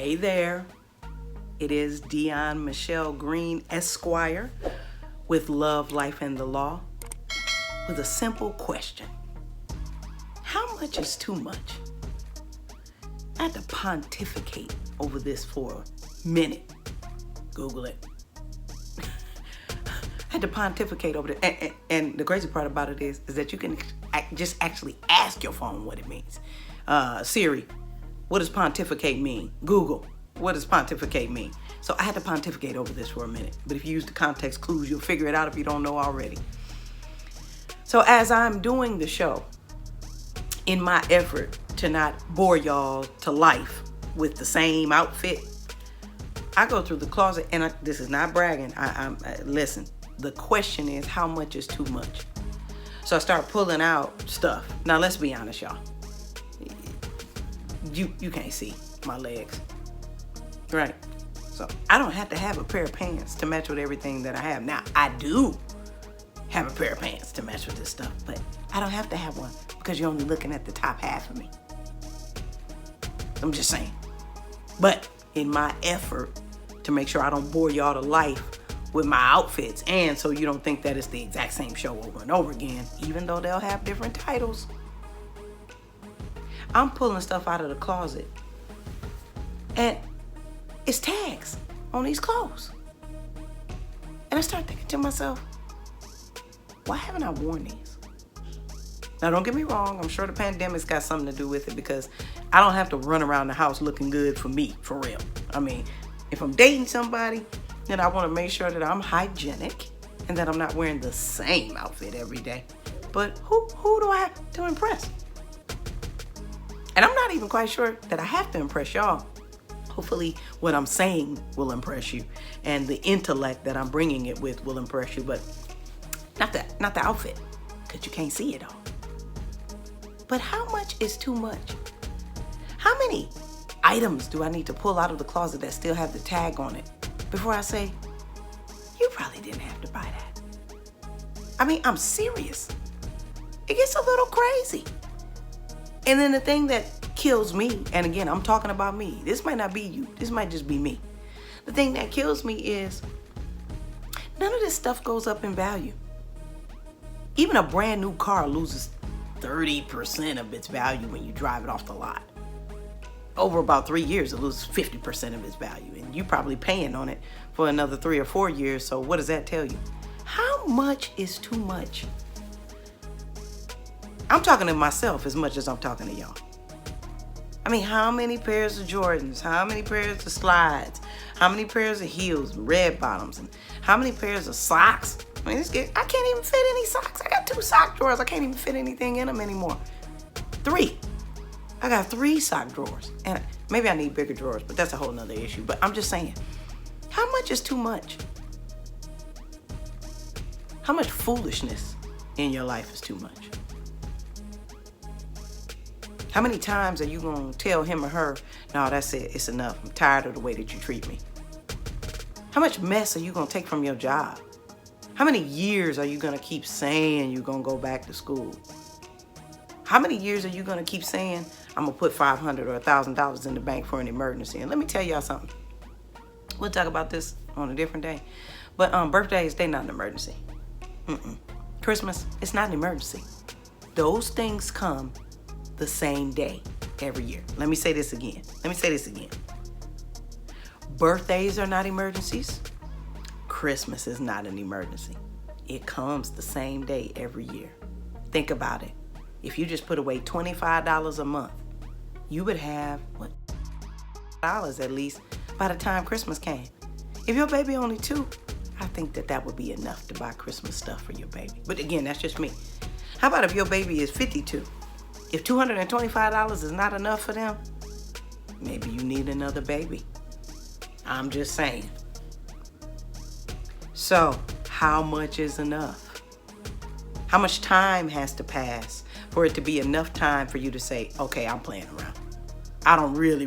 Hey there, it is Dion Michelle Green, Esquire, with Love, Life, and the Law, with a simple question. How much is too much? I had to pontificate over this for a minute. Google it. I had to pontificate over it. And the crazy part about it is that you can just actually ask your phone what it means. Siri, what does pontificate mean? Google, what does pontificate mean? So I had to pontificate over this for a minute. But if you use the context clues, you'll figure it out if you don't know already. So as I'm doing the show, in my effort to not bore y'all to life with the same outfit, I go through the closet, and this is not bragging. Listen, the question is, how much is too much? So I start pulling out stuff. Now let's be honest, y'all. You can't see my legs, right? So I don't have to have a pair of pants to match with everything that I have. Now I do have a pair of pants to match with this stuff, but I don't have to have one because you're only looking at the top half of me. I'm just saying. But in my effort to make sure I don't bore y'all to life with my outfits, and so you don't think that it's the exact same show over and over again, even though they'll have different titles, I'm pulling stuff out of the closet, and it's tags on these clothes. And I start thinking to myself, why haven't I worn these? Now, don't get me wrong. I'm sure the pandemic's got something to do with it, because I don't have to run around the house looking good for me, for real. I mean, if I'm dating somebody, then I want to make sure that I'm hygienic and that I'm not wearing the same outfit every day. But who do I have to impress? And I'm not even quite sure that I have to impress y'all. Hopefully what I'm saying will impress you, and the intellect that I'm bringing it with will impress you, but not the outfit, because you can't see it all. But how much is too much? How many items do I need to pull out of the closet that still have the tag on it before I say, you probably didn't have to buy that? I mean, I'm serious. It gets a little crazy. And then the thing that kills me, and again, I'm talking about me. This might not be you. This might just be me. The thing that kills me is none of this stuff goes up in value. Even a brand new car loses 30% of its value when you drive it off the lot. Over about 3 years, it loses 50% of its value. And you're probably paying on it for another 3 or 4 years. So what does that tell you? How much is too much? I'm talking to myself as much as I'm talking to y'all. I mean, how many pairs of Jordans? How many pairs of slides? How many pairs of heels, red bottoms? And how many pairs of socks? I mean, I can't even fit any socks. I got 2 sock drawers. I can't even fit anything in them anymore. 3. I got 3 sock drawers. And maybe I need bigger drawers, but that's a whole nother issue. But I'm just saying, how much is too much? How much foolishness in your life is too much? How many times are you going to tell him or her, no, that's it, it's enough, I'm tired of the way that you treat me? How much mess are you going to take from your job? How many years are you going to keep saying you're going to go back to school? How many years are you going to keep saying, I'm going to put $500 or $1,000 in the bank for an emergency? And let me tell y'all something. We'll talk about this on a different day. But birthdays, they're not an emergency. Christmas, it's not an emergency. Those things come the same day every year. Let me say this again. Birthdays are not emergencies. Christmas is not an emergency. It comes the same day every year. Think about it. If you just put away $25 a month, you would have, dollars at least by the time Christmas came. If your baby only 2, I think that would be enough to buy Christmas stuff for your baby. But again, that's just me. How about if your baby is 52? If $225 is not enough for them, maybe you need another baby. I'm just saying. So, how much is enough? How much time has to pass for it to be enough time for you to say, okay, I'm playing around. I don't really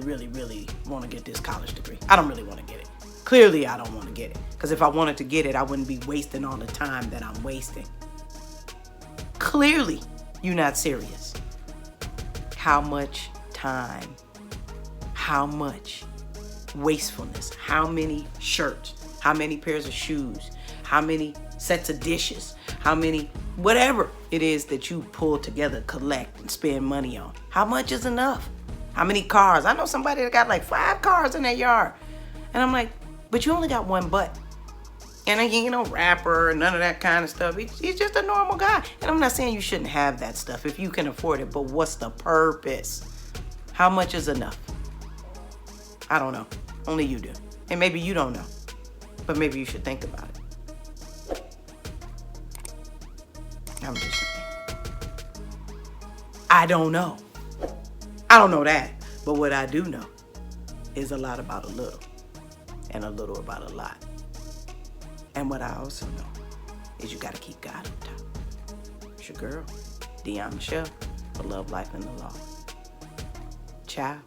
want to get this college degree. I don't really want to get it. Clearly, I don't want to get it. Because if I wanted to get it, I wouldn't be wasting all the time that I'm wasting. Clearly, you're not serious. How much time? How much wastefulness. How many shirts? How many pairs of shoes? How many sets of dishes? How many, whatever it is that you pull together, collect, and spend money on? How much is enough? How many cars? I know somebody that got like 5 cars in their yard. And I'm like, but you only got one butt. And he ain't no rapper or none of that kind of stuff. He's just a normal guy. And I'm not saying you shouldn't have that stuff if you can afford it, but what's the purpose? How much is enough? I don't know. Only you do. And maybe you don't know. But maybe you should think about it. I'm just saying. I don't know. I don't know that. But what I do know is a lot about a little. And a little about a lot. And what I also know is you got to keep God on top. It's your girl, Dion Michelle, for Love, Life, and the Law. Ciao.